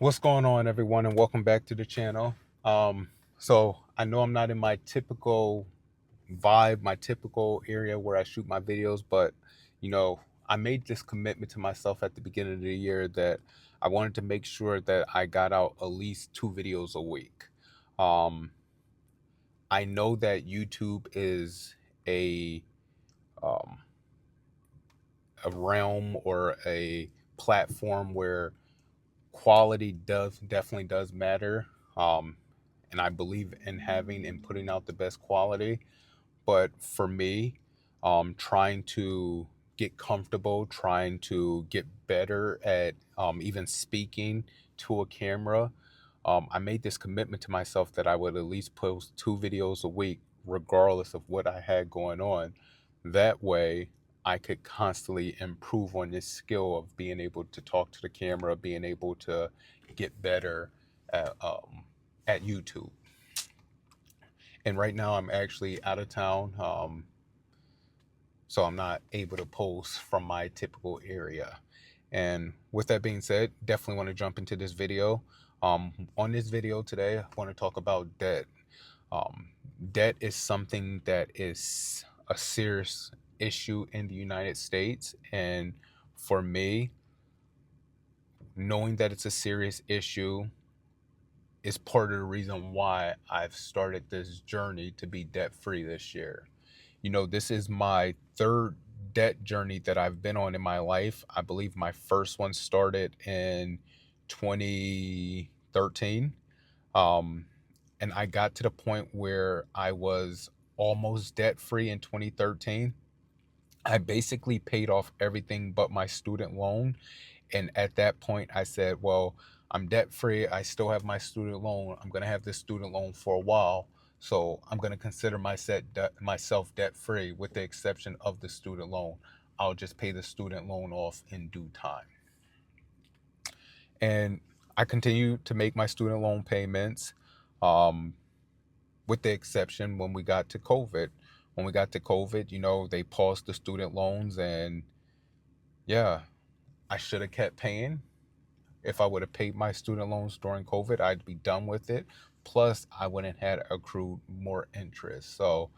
What's going on, everyone, and welcome back to the channel. So I know I'm not in my typical vibe, my typical area where I shoot my videos, but I made this commitment to myself at the beginning of the year that I wanted to make sure that I got out at least 2 videos a week. Um, I know that YouTube is a um, a realm or a platform where quality does definitely does matter. Um, and I believe in having and putting out the best quality. But for me, trying to get comfortable, trying to get better at even speaking to a camera, I made this commitment to myself that I would at least post 2 videos a week, regardless of what I had going on. That way, I could constantly improve on this skill of being able to talk to the camera, being able to get better at, um, at YouTube. And right now, I'm actually out of town, so I'm not able to post from my typical area. And with that being said, definitely want to jump into this video. On this video today, I want to talk about debt. Um, Debt is something that is a serious issue in the United States. And for me, knowing that it's a serious issue is part of the reason why I've started this journey to be debt free this year. This is my third debt journey that I've been on in my life. I believe my first one started in 2013. Um, and I got to the point where I was almost debt free in 2013. I basically paid off everything but my student loan. And at that point, I said, well, I'm debt free. I still have my student loan. I'm going to have this student loan for a while. So I'm going to consider myself debt free with the exception of the student loan. I'll just pay the student loan off in due time. And I continue to make my student loan payments, um, with the exception when we got to COVID. When we got to COVID, they paused the student loans, and yeah, I should have kept paying. If I would have paid my student loans during COVID, I'd be done with it. Plus, I wouldn't have accrued more interest. So,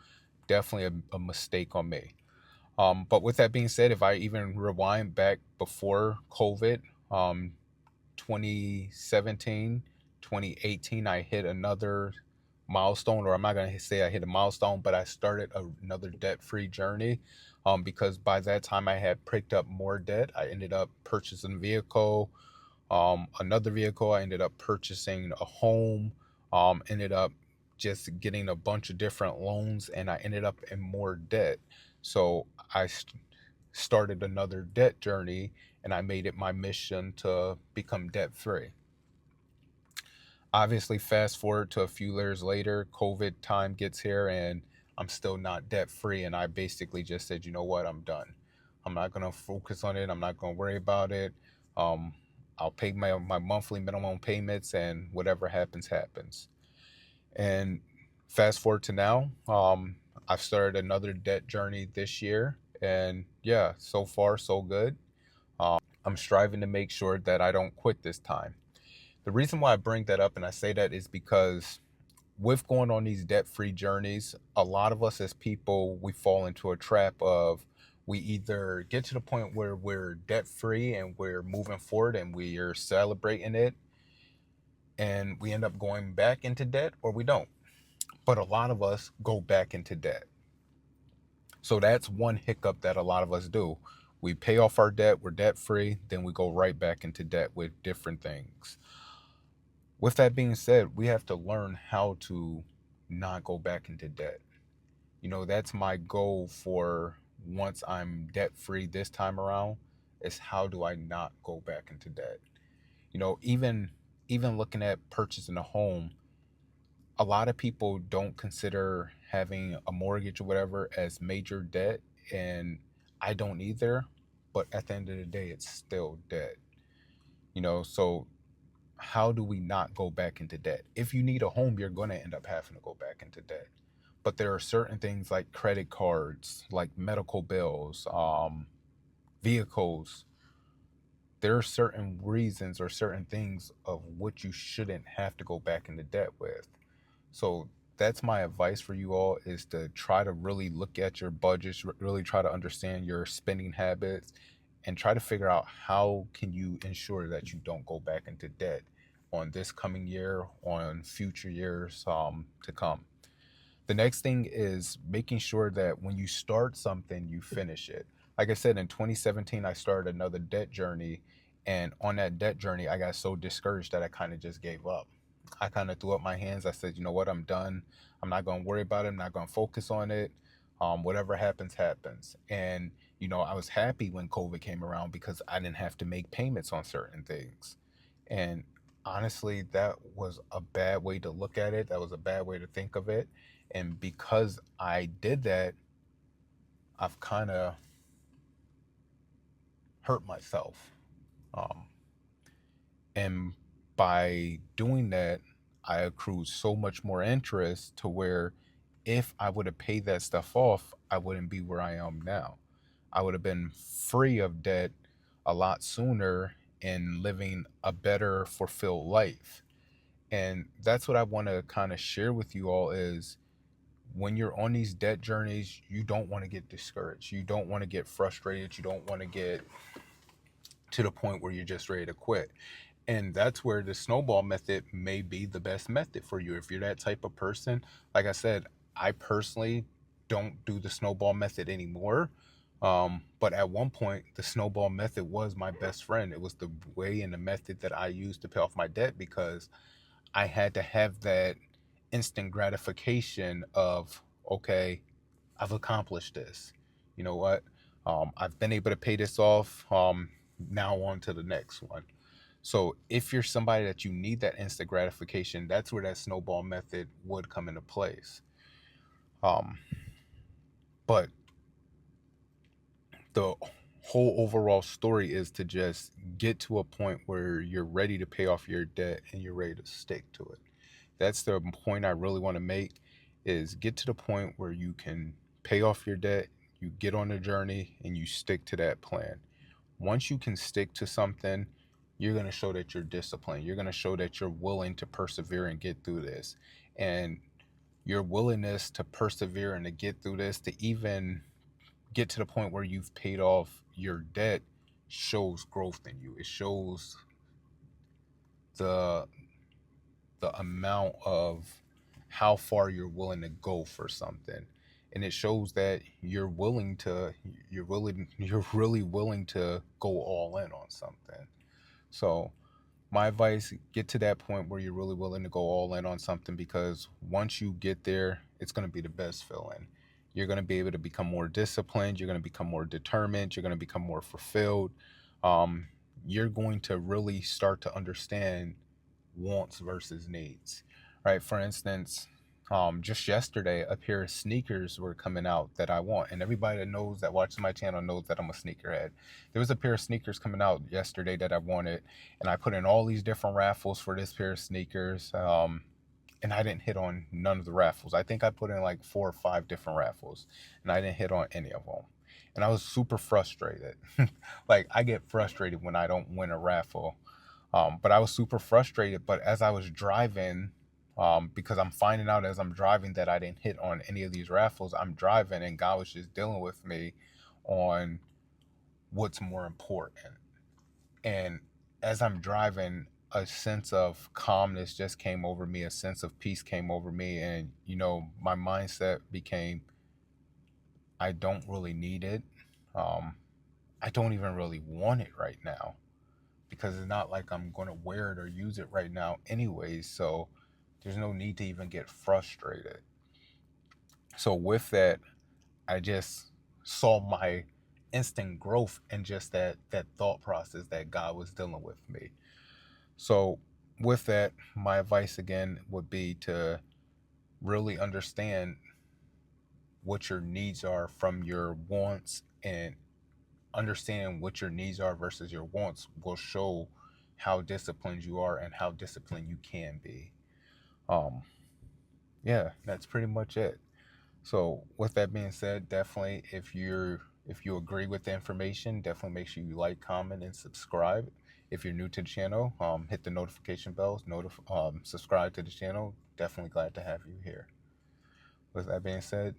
definitely a mistake on me. But with that being said, if I even rewind back before COVID, um, 2017, 2018, I hit another milestone, or I'm not going to say I hit a milestone, but I started another debt free journey. Because by that time I had picked up more debt. I ended up purchasing a vehicle, another vehicle. I ended up purchasing a home, ended up just getting a bunch of different loans, and I ended up in more debt. So I started another debt journey, and I made it my mission to become debt free. Obviously, fast forward to a few years later, COVID time gets here, and I'm still not debt free. And I basically just said, you know what, I'm done. I'm not going to focus on it. I'm not going to worry about it. Um, I'll pay my monthly minimum payments, and whatever happens, happens. And fast forward to now, I've started another debt journey this year. And yeah, so far, so good. I'm striving to make sure that I don't quit this time. The reason why I bring that up and I say that is because with going on these debt free journeys, a lot of us as people, we fall into a trap of we either get to the point where we're debt free and we're moving forward and we are celebrating it, and we end up going back into debt, or we don't. But a lot of us go back into debt. So that's one hiccup that a lot of us do. We pay off our debt, we're debt free, then we go right back into debt with different things. With that being said, we have to learn how to not go back into debt. That's my goal for once I'm debt free this time around, is how do I not go back into debt? Even looking at purchasing a home, a lot of people don't consider having a mortgage or whatever as major debt, and I don't either. But at the end of the day, it's still debt. So how do we not go back into debt? If you need a home, you're going to end up having to go back into debt. But there are certain things like credit cards, like medical bills, vehicles, there are certain reasons or certain things of what you shouldn't have to go back into debt with. So that's my advice for you all, is to try to really look at your budgets, really try to understand your spending habits, and try to figure out how can you ensure that you don't go back into debt on this coming year, on future years to come. The next thing is making sure that when you start something, you finish it. Like I said, in 2017, I started another debt journey. And on that debt journey, I got so discouraged that I kind of just gave up. I kind of threw up my hands. I said, you know what, I'm done. I'm not going to worry about it. I'm not going to focus on it. Whatever happens, happens. And, I was happy when COVID came around because I didn't have to make payments on certain things. And honestly, that was a bad way to look at it. That was a bad way to think of it. And because I did that, I've kind of hurt myself. Um, and by doing that, I accrued so much more interest to where if I would have paid that stuff off, I wouldn't be where I am now. I would have been free of debt a lot sooner and living a better, fulfilled life. And that's what I want to kind of share with you all is when you're on these debt journeys, you don't want to get discouraged. You don't want to get frustrated. You don't want to get to the point where you're just ready to quit. And that's where the snowball method may be the best method for you. If you're that type of person, like I said, I personally don't do the snowball method anymore. But at one point, the snowball method was my best friend. It was the way and the method that I used to pay off my debt because I had to have that instant gratification of, okay, I've accomplished this. You know what? I've been able to pay this off. Now on to the next one. So if you're somebody that you need that instant gratification, that's where that snowball method would come into place. Um, but the whole overall story is to just get to a point where you're ready to pay off your debt and you're ready to stick to it. That's the point I really want to make, is get to the point where you can pay off your debt, you get on a journey and you stick to that plan. Once you can stick to something, you're going to show that you're disciplined. You're going to show that you're willing to persevere and get through this. And your willingness to persevere and to get through this, to even get to the point where you've paid off your debt, shows growth in you. It shows the amount of how far you're willing to go for something. And it shows that you're really willing to go all in on something. So my advice, get to that point where you're really willing to go all in on something, because once you get there, it's going to be the best feeling. You're going to be able to become more disciplined, you're going to become more determined, you're going to become more fulfilled. um, you're going to really start to understand wants versus needs, right? For instance, just yesterday, a pair of sneakers were coming out that I want, and everybody that knows, that watches my channel, knows that I'm a sneakerhead. There was a pair of sneakers coming out yesterday that I wanted, and I put in all these different raffles for this pair of sneakers, and I didn't hit on none of the raffles. I think I put in like 4 or 5 different raffles, and I didn't hit on any of them. And I was super frustrated. Like, I get frustrated when I don't win a raffle. But I was super frustrated. But as I was driving, because I'm finding out as I'm driving that I didn't hit on any of these raffles, I'm driving and God was just dealing with me on what's more important. And as I'm driving, a sense of calmness just came over me, a sense of peace came over me. And, my mindset became, I don't really need it. Um, I don't even really want it right now, because it's not like I'm going to wear it or use it right now anyways. So there's no need to even get frustrated. So with that, I just saw my instant growth and just that thought process that God was dealing with me. So with that, my advice again would be to really understand what your needs are from your wants, and understanding what your needs are versus your wants will show how disciplined you are and how disciplined you can be. Um, yeah, that's pretty much it. So with that being said, definitely, if you're If you agree with the information, definitely make sure you like, comment, and subscribe. If you're new to the channel, hit the notification bells, subscribe to the channel. Definitely glad to have you here. With that being said,